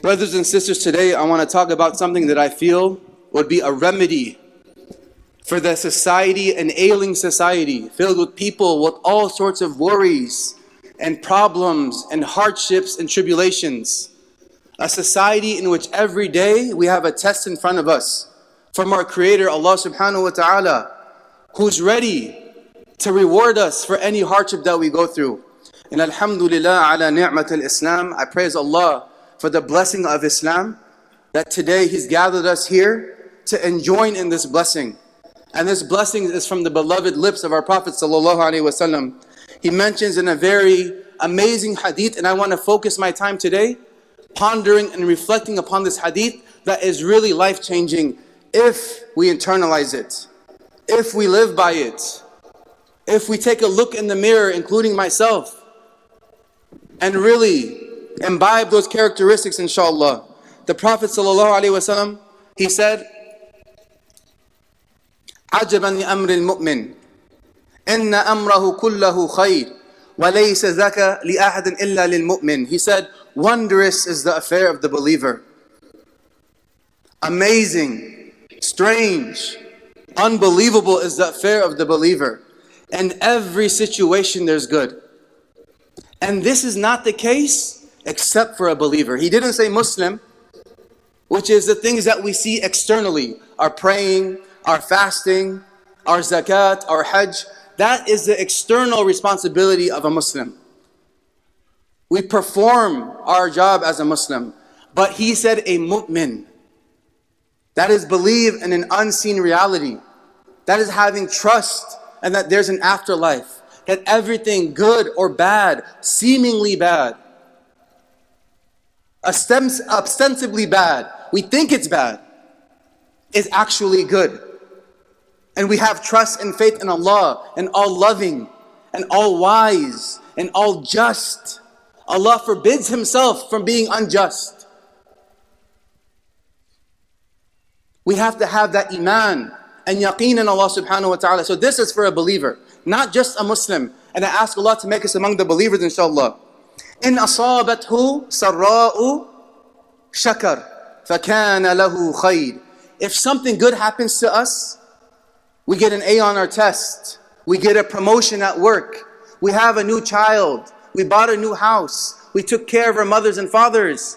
Brothers and sisters, today I want to talk about something that I feel would be a remedy for the society, an ailing society filled with people with all sorts of worries and problems and hardships and tribulations. A society in which every day we have a test in front of us from our Creator, Allah subhanahu wa ta'ala, who's ready to reward us for any hardship that we go through. And alhamdulillah ala ni'mat al-Islam, I praise Allah for the blessing of Islam, that today He's gathered us here to enjoy in this blessing. And this blessing is from the beloved lips of our Prophet sallallahu alaihi wasallam. He mentions in a very amazing hadith, and I want to focus my time today pondering and reflecting upon this hadith that is really life-changing if we internalize it, if we live by it, if we take a look in the mirror, including myself, and really imbibe those characteristics, inshallah. The Prophet ﷺ, he said, عَجَبًا لِأَمْرِ الْمُؤْمِنِ إِنَّ أَمْرَهُ كُلَّهُ خَيْرٌ وَلَيْسَ ذَكَ لِأَحَدٍ إِلَّا لِلْمُؤْمِنِ. He said, wondrous is the affair of the believer. Amazing, strange, unbelievable is the affair of the believer. In every situation there's good. And this is not the case except for a believer. He didn't say Muslim, which is the things that we see externally, our praying, our fasting, our zakat, our hajj. That is the external responsibility of a Muslim. We perform our job as a Muslim. But he said a mu'min. That is believe in an unseen reality. That is having trust and that there's an afterlife. That everything good or bad, seemingly bad, ostensibly bad, we think it's bad, is actually good. And we have trust and faith in Allah, and all loving, and all wise, and all just. Allah forbids Himself from being unjust. We have to have that iman and yaqeen in Allah subhanahu wa ta'ala. So this is for a believer, not just a Muslim. And I ask Allah to make us among the believers, inshallah. إِنْ أَصَابَتْهُ سَرَّاءُ شَكَرْ فَكَانَ لَهُ خَيْرٌ. If something good happens to us, we get an A on our test, we get a promotion at work, we have a new child, we bought a new house, we took care of our mothers and fathers,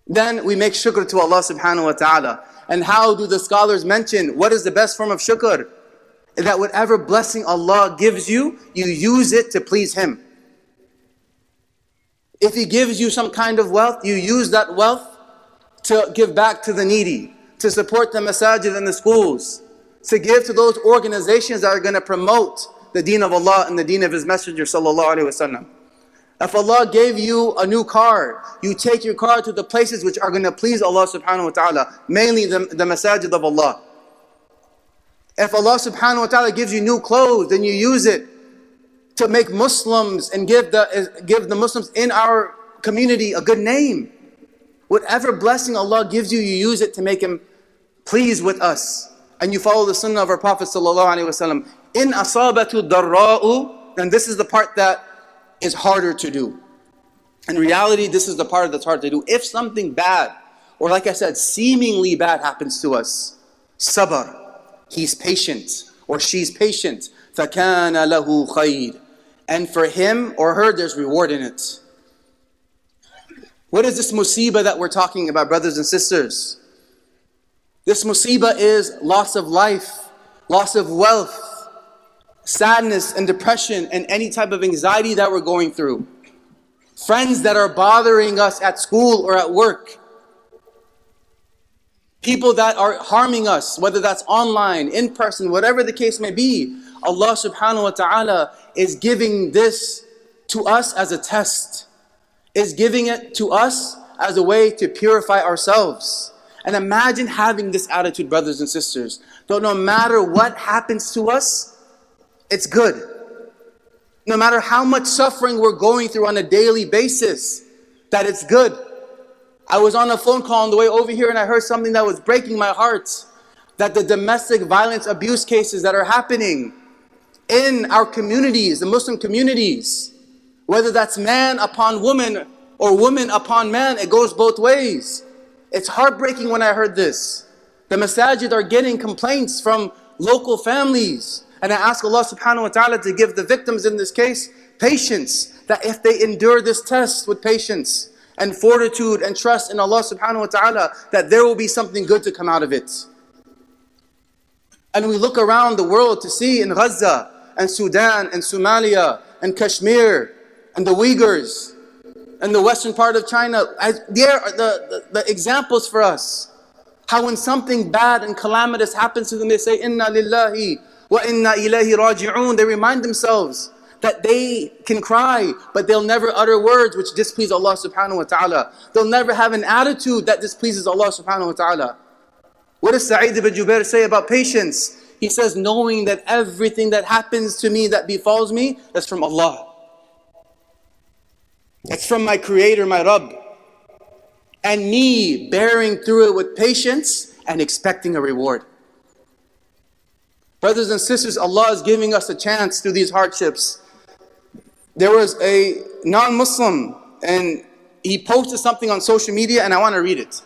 then we make shukr to Allah subhanahu wa ta'ala. And how do the scholars mention what is the best form of shukr? That whatever blessing Allah gives you, you use it to please Him. If He gives you some kind of wealth, you use that wealth to give back to the needy, to support the masajid and the schools, to give to those organizations that are going to promote the deen of Allah and the deen of His Messenger sallallahu alaihi wasallam. If Allah gave you a new car, you take your car to the places which are going to please Allah subhanahu wa ta'ala, mainly the masajid of Allah. If Allah subhanahu wa ta'ala gives you new clothes, then you use it to make Muslims and give the Muslims in our community a good name. Whatever blessing Allah gives you, you use it to make Him pleased with us. And you follow the sunnah of our Prophet sallallahu alaihi wasallam. In asabatu darra'u, and this is the part that is harder to do. In reality, this is the part that's hard to do. If something bad, or like I said, seemingly bad happens to us, sabr, he's patient, or she's patient, فَكَانَ لَهُ خَيْرٌ. And for him or her, there's reward in it. What is this musibah that we're talking about, brothers and sisters? This musibah is loss of life, loss of wealth, sadness and depression and any type of anxiety that we're going through. Friends that are bothering us at school or at work. People that are harming us, whether that's online, in person, whatever the case may be. Allah subhanahu wa ta'ala is giving this to us as a test. Is giving it to us as a way to purify ourselves. And imagine having this attitude, brothers and sisters. That no matter what happens to us, it's good. No matter how much suffering we're going through on a daily basis, that it's good. I was on a phone call on the way over here and I heard something that was breaking my heart. That the domestic violence abuse cases that are happening in our communities, the Muslim communities, whether that's man upon woman or woman upon man. It goes both ways. It's heartbreaking when I heard this. The masajid are getting complaints from local families. And I ask Allah subhanahu wa ta'ala to give the victims in this case patience, that if they endure this test with patience and fortitude and trust in Allah subhanahu wa ta'ala, that there will be something good to come out of it. And we look around the world to see in Gaza and Sudan and Somalia and Kashmir and the Uyghurs and the western part of China, there are the examples for us. How when something bad and calamitous happens to them, they say, Inna lillahi wa inna ilayhi raji'un. They remind themselves that they can cry, but they'll never utter words which displease Allah subhanahu wa ta'ala. They'll never have an attitude that displeases Allah subhanahu wa ta'ala. What does Sa'id ibn Jubair say about patience? He says, knowing that everything that happens to me, that befalls me, that's from Allah. It's from my Creator, my Rabb. And me bearing through it with patience and expecting a reward. Brothers and sisters, Allah is giving us a chance through these hardships. There was a non-Muslim and he posted something on social media, and I want to read it.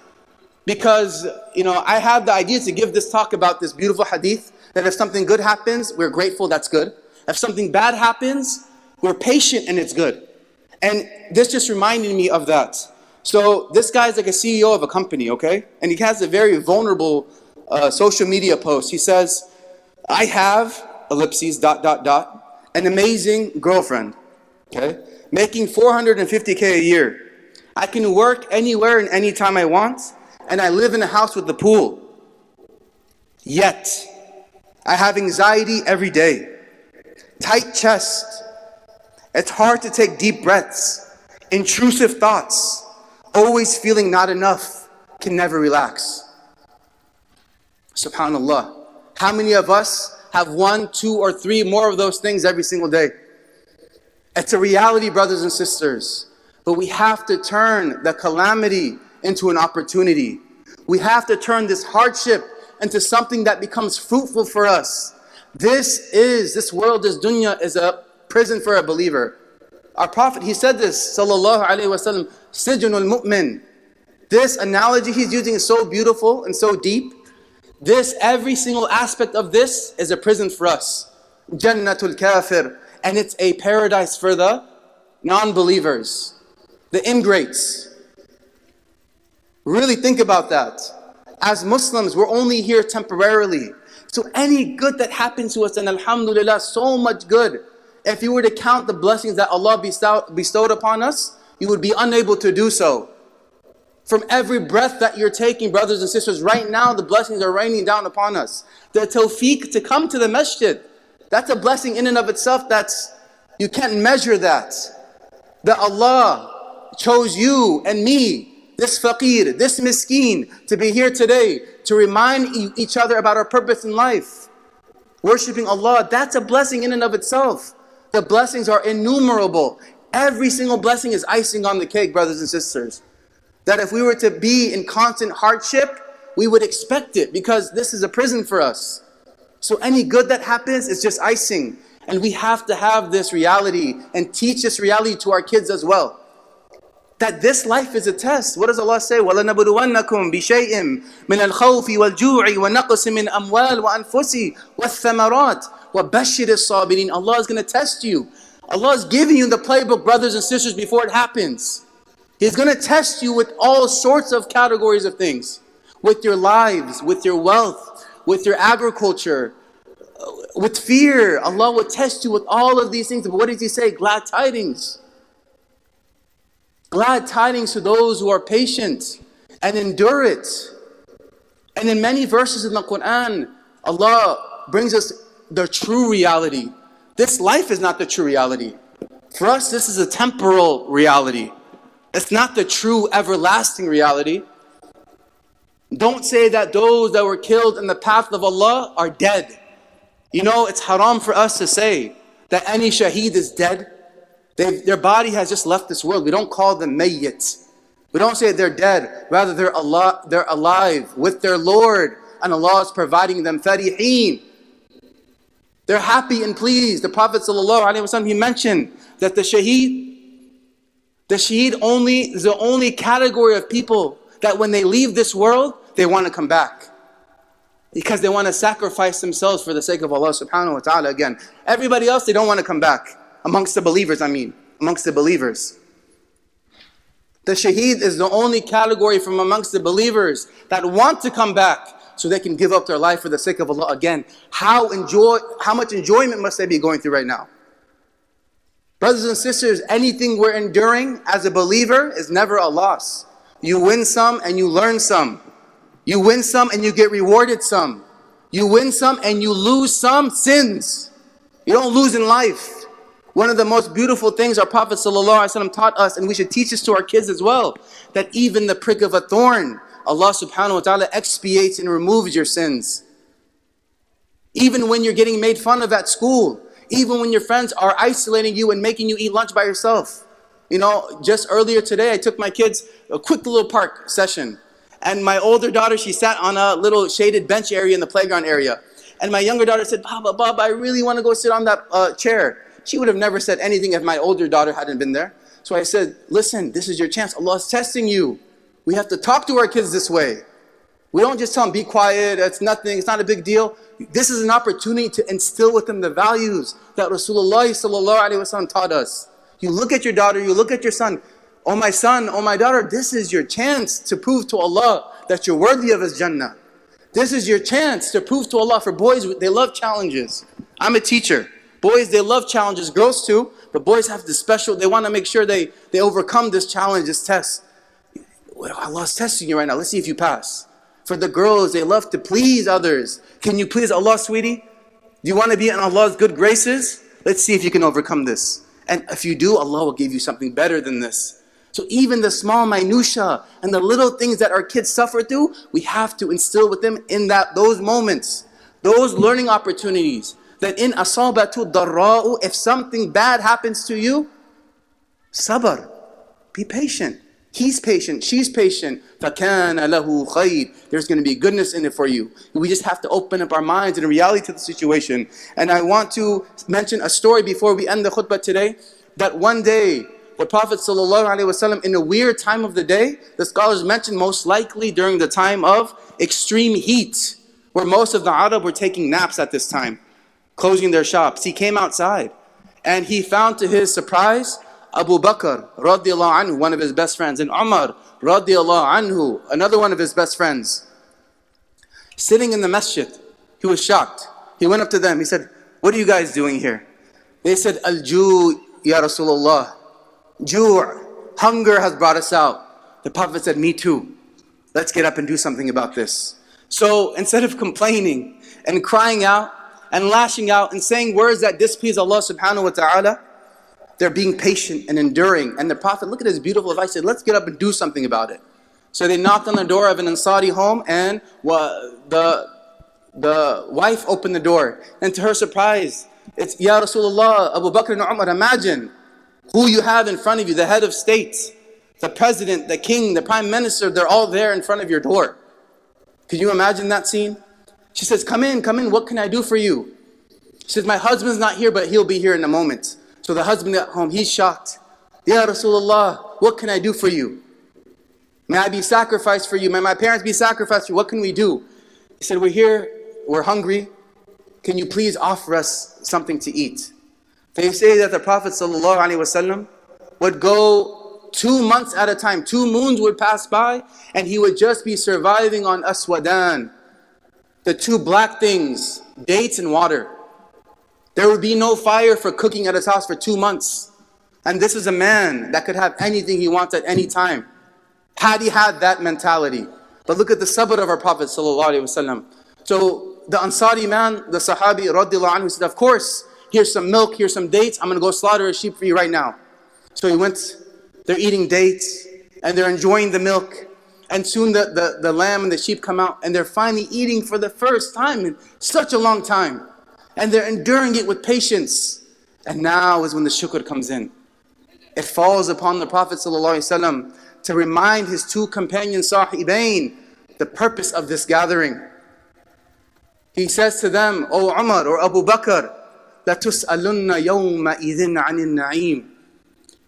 Because, I had the idea to give this talk about this beautiful hadith, that if something good happens, we're grateful, that's good. If something bad happens, we're patient and it's good. And this just reminded me of that. So this guy's like a CEO of a company, okay? And he has a very vulnerable social media post. He says, I have, ellipses, ... an amazing girlfriend, okay? Making $450K a year. I can work anywhere and anytime I want, and I live in a house with a pool. Yet, I have anxiety every day, tight chest. It's hard to take deep breaths, intrusive thoughts, always feeling not enough, can never relax. SubhanAllah. How many of us have 1, 2, or 3 more of those things every single day? It's a reality, brothers and sisters. But we have to turn the calamity into an opportunity. We have to turn this hardship into something that becomes fruitful for us. This world, this dunya, is a prison for a believer. Our Prophet, he said this, sallallahu alayhi wa sallam, sijnul mu'min. This analogy he's using is so beautiful and so deep. Every single aspect of this is a prison for us. Jannatul kafir. And it's a paradise for the non-believers, the ingrates. Really think about that. As Muslims, we're only here temporarily. So any good that happens to us, and alhamdulillah, so much good. If you were to count the blessings that Allah bestowed upon us, you would be unable to do so. From every breath that you're taking, brothers and sisters, right now the blessings are raining down upon us. The tawfiq to come to the masjid, that's a blessing in and of itself. You can't measure that. That Allah chose you and me, this faqir, this miskeen, to be here today, to remind each other about our purpose in life. Worshipping Allah, that's a blessing in and of itself. The blessings are innumerable. Every single blessing is icing on the cake, brothers and sisters. That if we were to be in constant hardship, we would expect it, because this is a prison for us. So any good that happens is just icing. And we have to have this reality and teach this reality to our kids as well. That this life is a test. What does Allah say? وَلَنَبْلُوَنَّكُمْ بِشَيْءٍ مِنَ الْخَوْفِ وَالْجُوعِ وَنَقْصٍ مِنْ أَمْوَالِ وَأَنفُسِ وَالثَّمَرَاتِ وَبَشِّرِ الصَّابِرِينَ. Allah is going to test you. Allah is giving you the playbook, brothers and sisters, before it happens. He's going to test you with all sorts of categories of things. With your lives, with your wealth, with your agriculture, with fear. Allah will test you with all of these things. But what does He say? Glad tidings. Glad tidings to those who are patient and endure it. And in many verses in the Quran, Allah brings us the true reality. This life is not the true reality. For us, this is a temporal reality. It's not the true everlasting reality. Don't say that those that were killed in the path of Allah are dead. It's haram for us to say that any shaheed is dead. Their body has just left this world. We don't call them mayyit. We don't say they're dead. Rather, they're alive with their Lord, and Allah is providing them fariheen. They're happy and pleased. The Prophet ﷺ, he mentioned that the shaheed, The shaheed is the only category of people that when they leave this world, they want to come back. Because they want to sacrifice themselves for the sake of Allah subhanahu wa ta'ala again. Everybody else, they don't want to come back. Amongst the believers, amongst the believers. The shaheed is the only category from amongst the believers that want to come back so they can give up their life for the sake of Allah again. How much enjoyment must they be going through right now? Brothers and sisters, anything we're enduring as a believer is never a loss. You win some and you learn some. You win some and you get rewarded some. You win some and you lose some sins. You don't lose in life. One of the most beautiful things our Prophet ﷺ taught us, and we should teach this to our kids as well, that even the prick of a thorn, Allah subhanahu wa ta'ala expiates and removes your sins. Even when you're getting made fun of at school, even when your friends are isolating you and making you eat lunch by yourself. You know, just earlier today, I took my kids a quick little park session. And my older daughter, she sat on a little shaded bench area in the playground area. And my younger daughter said, Baba, I really want to go sit on that chair. She would have never said anything if my older daughter hadn't been there. So I said, listen, this is your chance. Allah is testing you. We have to talk to our kids this way. We don't just tell them, be quiet, it's nothing, it's not a big deal. This is an opportunity to instill with them the values that Rasulullah ﷺ taught us. You look at your daughter, you look at your son, oh my son, oh my daughter, this is your chance to prove to Allah that you're worthy of His Jannah. This is your chance to prove to Allah. For boys, they love challenges. I'm a teacher. Boys, they love challenges. Girls too, but boys have this special, they want to make sure they overcome this challenge, this test. Allah's testing you right now. Let's see if you pass. For the girls, they love to please others. Can you please Allah, sweetie? Do you want to be in Allah's good graces? Let's see if you can overcome this. And if you do, Allah will give you something better than this. So even the small minutia and the little things that our kids suffer through, we have to instill with them in those moments, those learning opportunities. That in asabatu darra'u, if something bad happens to you, sabr, be patient. He's patient, she's patient. فَكَانَ لَهُ خَيْرٌ. There's going to be goodness in it for you. We just have to open up our minds and reality to the situation. And I want to mention a story before we end the khutbah today. That one day, the Prophet ﷺ, in a weird time of the day, the scholars mention most likely during the time of extreme heat, where most of the Arab were taking naps at this time, closing their shops. He came outside and he found, to his surprise, Abu Bakr radiallahu anhu, one of his best friends, and Umar radiallahu anhu, another one of his best friends, sitting in the masjid. He was shocked. He went up to them. He said, what are you guys doing here? They said, Al-Ju' ya Rasulullah. Ju', hunger has brought us out. The Prophet said, me too. Let's get up and do something about this. So instead of complaining and crying out and lashing out and saying words that displease Allah subhanahu wa ta'ala, they're being patient and enduring. And the Prophet, look at his beautiful advice, said, let's get up and do something about it. So they knocked on the door of an Ansari home, and the wife opened the door. And to her surprise, it's, Ya Rasulullah, Abu Bakr and Umar, imagine who you have in front of you, the head of state, the president, the king, the prime minister, they're all there in front of your door. Can you imagine that scene? She says, come in, what can I do for you? She says, my husband's not here, but he'll be here in a moment. So the husband at home, he's shocked. Ya Rasulullah, what can I do for you? May I be sacrificed for you? May my parents be sacrificed for you? What can we do? He said, we're here, we're hungry. Can you please offer us something to eat? They say that the Prophet ﷺ would go 2 months at a time. 2 moons would pass by and he would just be surviving on aswadan, the 2 black things, dates and water. There would be no fire for cooking at his house for 2 months. And this is a man that could have anything he wants at any time, had he had that mentality. But look at the sabr of our Prophet ﷺ. So the Ansari man, the Sahabi radiallahu anhu, said, of course, here's some milk, here's some dates, I'm going to go slaughter a sheep for you right now. So he went, they're eating dates, and they're enjoying the milk. And soon the lamb and the sheep come out, and they're finally eating for the first time in such a long time. And they're enduring it with patience. And now is when the shukr comes in. It falls upon the Prophet ﷺ to remind his 2 companions, Sahibain, the purpose of this gathering. He says to them, O Umar or Abu Bakr, لَتُسْأَلُنَّ يَوْمَ إِذٍ عَنِ النَّعِيمِ.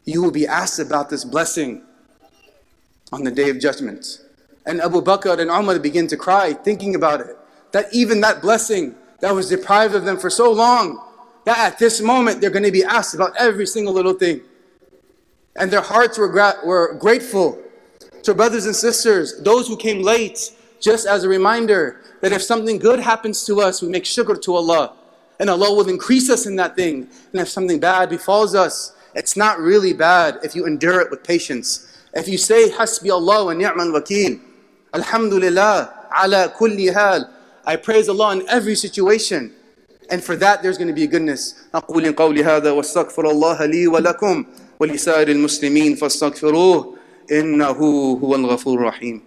You will be asked about this blessing on the Day of Judgment. And Abu Bakr and Umar begin to cry thinking about it. That even that blessing that was deprived of them for so long, that at this moment they're going to be asked about every single little thing. And their hearts were grateful. So brothers and sisters, those who came late, just as a reminder that if something good happens to us, we make shukr to Allah. And Allah will increase us in that thing. And if something bad befalls us, it's not really bad if you endure it with patience. If you say, Hasbi Allah wa ni'mal wakeel, Alhamdulillah, ala kulli hal, I praise Allah in every situation. And for that there's going to be goodness. أقول قولي هذا واستغفر الله لي ولكم ولسائر المسلمين فاستغفروه إنه هو الغفور الرحيم.